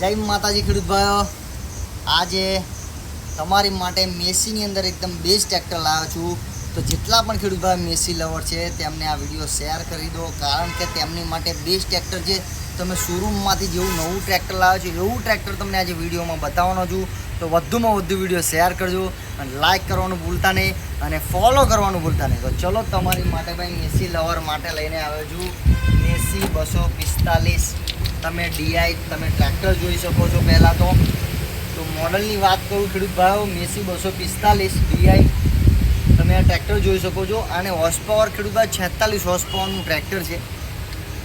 જય માતાજી ખેડૂત ભાઈઓ, આજે તમારી માટે મેસીની અંદર એકદમ બેસ્ટ ટ્રેક્ટર લાવ્યો છું. તો જેટલા પણ ખેડૂત ભાઈ મેસી લવર છે તેમને આ વિડીયો શેર કરી દો, કારણ કે તેમની માટે બેસ્ટ ટ્રેક્ટર છે. તમે શોરૂમમાંથી જેવું નવું ટ્રેક્ટર લાવ્યો છો એવું ટ્રેક્ટર તમને આજે વિડીયોમાં બતાવવાનો છું. તો વધુમાં વધુ વિડીયો શેર કરજો અને લાઇક કરવાનું ભૂલતા નહીં અને ફોલો કરવાનું ભૂલતા નહીં. તો ચલો તમારી માટે ભાઈ મેસી લવર માટે લઈને આવ્યો છું મેસી 245. તમે ડીઆઈ તમે ટ્રેક્ટર જોઈ શકો છો. પહેલાં તો મોડલની વાત કરું ખેડૂત ભાઈઓ, મેસી 245 ડીઆઈ તમે આ ટ્રેક્ટર જોઈ શકો છો. અને હોર્સ પાવર ખેડૂત ભાઈ 46 હોર્સ પાવરનું ટ્રેક્ટર છે.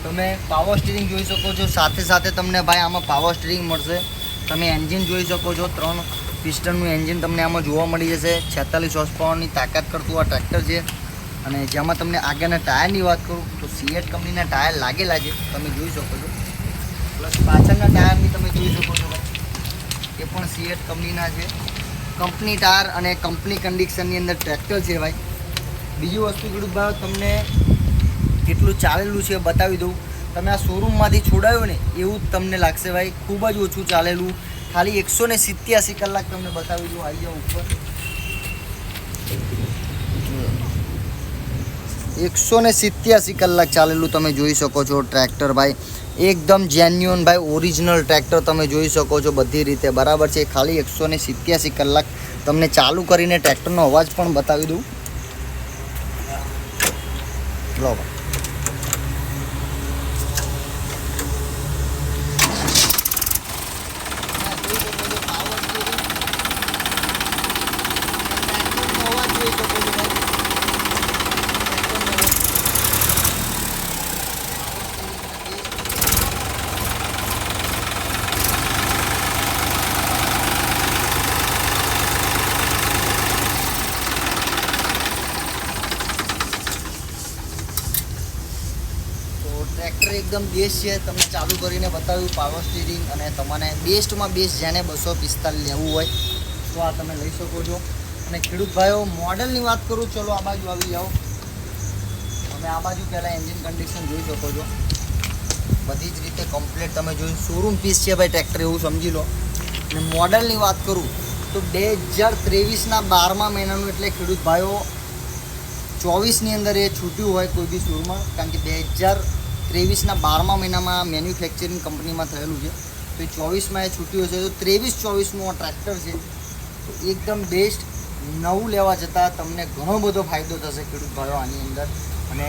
તમે પાવર સ્ટીરિંગ જોઈ શકો છો, સાથે સાથે તમને ભાઈ આમાં પાવર સ્ટીરિંગ મળશે. તમે એન્જિન જોઈ શકો છો, 3 પિસ્ટનનું એન્જિન તમને આમાં જોવા મળી જશે. 46 હોર્સ પાવરની તાકાત કરતું આ ટ્રેક્ટર છે. અને જેમાં તમને આગળના ટાયરની વાત કરું તો સીએટ કંપનીના ટાયર લાગેલા છે, તમે જોઈ શકો છો. પ્લસ પાછળના ટાયરની તમે જોઈ શકો છો ભાઈ, એ પણ સીએટ કંપનીના છે. કંપની ટાયર અને કંપની કન્ડિશનની અંદર ટ્રેક્ટર છે ભાઈ. બીજી વસ્તુ ખેડૂત ભાઈ, તમને કેટલું ચાલેલું છે બતાવી દઉં. તમે આ શોરૂમમાંથી છોડાયો ને એવું જ તમને લાગશે ભાઈ, ખૂબ જ ઓછું ચાલેલું. ખાલી 187 કલાક તમને બતાવી દઉં. આવી જાઓ ઉપર, 187 કલાક ચાલેલું તમે જોઈ શકો છો ટ્રેક્ટર ભાઈ. એકદમ જેન્યુઅન ભાઈ, ઓરિજિનલ ટ્રેક્ટર તમે જોઈ શકો છો બધી રીતે બરાબર છે. ખાલી 187 કલાક તમને ચાલુ કરીને ટ્રેક્ટરનો અવાજ પણ બતાવી દઉં. લો ભાઈ, ટ્રેક્ટર એકદમ બેસ્ટ છે. તમને ચાલુ કરીને બતાવ્યું પાવર સ્ટીરિંગ. અને તમને બેસ્ટમાં બેસ્ટ જેને 245 લેવું હોય તો આ તમે લઈ શકો છો. અને ખેડૂત ભાઈઓ, મોડલની વાત કરું, ચલો આ બાજુ આવી જાઓ. તમે આ બાજુ પહેલાં એન્જિન કન્ડિશન જોઈ શકો છો, બધી જ રીતે કમ્પ્લીટ તમે જોઈ. શોરૂમ પીસ છે ભાઈ ટ્રેક્ટર, એવું સમજી લો. અને મોડલની વાત કરું તો 2023ના 12મા મહિનાનું, એટલે ખેડૂત ભાઈઓ 24ની અંદર એ છૂટ્યું હોય કોઈ બી શોરૂમમાં, કારણ કે 2023ના 12મા મહિનામાં મેન્યુફેક્ચરિંગ કંપનીમાં થયેલું છે. તો એ 24માં એ છૂટ્યું હશે. તો 23-24નું આ ટ્રેક્ટર છે. તો એકદમ બેસ્ટ. નવું લેવા જતાં તમને ઘણો બધો ફાયદો થશે ખેડૂત ભાઈઓ આની અંદર. અને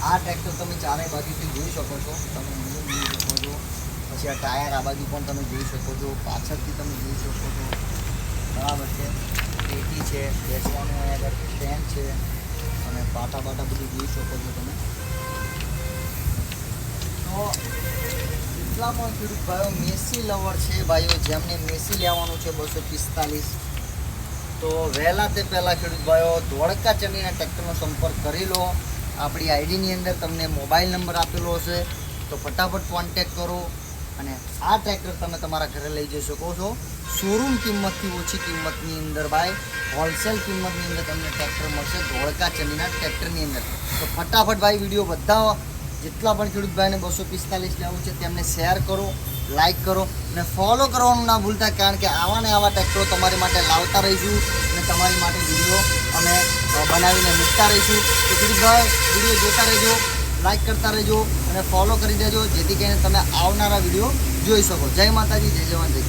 આ ટ્રેક્ટર તમે ચારે બાજુથી જોઈ શકો છો. તમે એન્જિન જોઈ શકો છો, પછી આ ટાયર આ બાજુ પણ તમે જોઈ શકો છો, પાછળથી તમે જોઈ શકો છો બરાબર છે. પેટી છે, બેસવાનું આગળ સ્ટેન્ડ છે, અને પાટા બાટા બધું જોઈ શકો છો તમે. તો એટલા પણ ખેડૂત ભાઈઓ મેસી લવર છે ભાઈઓ, જેમને મેસી લેવાનું છે 245, તો વહેલા તે પહેલાં ખેડૂત ભાઈઓ ધોળકા ચડીને ટ્રેક્ટરનો સંપર્ક કરી લો. આપણી આઈડીની અંદર તમને મોબાઈલ નંબર આપેલો હશે, તો ફટાફટ કોન્ટેક કરો અને આ ટ્રેક્ટર તમે તમારા ઘરે લઈ જઈ શકો છો. શોરૂમ કિંમતથી ઓછી કિંમતની અંદર ભાઈ, હોલસેલ કિંમતની અંદર તમને ટ્રેક્ટર મળશે ધોળકા ચડીના ટ્રેક્ટરની અંદર. તો ફટાફટ ભાઈ વિડીયો બધા જેટલા પણ ખેડૂત ભાઈને 245 લેવું છે તેમને શેર કરો, લાઇક કરો અને ફોલો કરવાનું ના ભૂલતા, કારણ કે આવા ને આવા ટ્રેક્ટરો તમારી માટે લાવતા રહીશું અને તમારી માટે વિડીયો અમે બનાવીને મૂકતા રહીશું. તો ખેડૂત ભાઈ વિડીયો જોતા રહેજો, લાઇક કરતા રહેજો અને ફોલો કરી દેજો, જેથી કરીને તમે આવનારા વિડીયો જોઈ શકો. જય માતાજી, જય જવાન, જય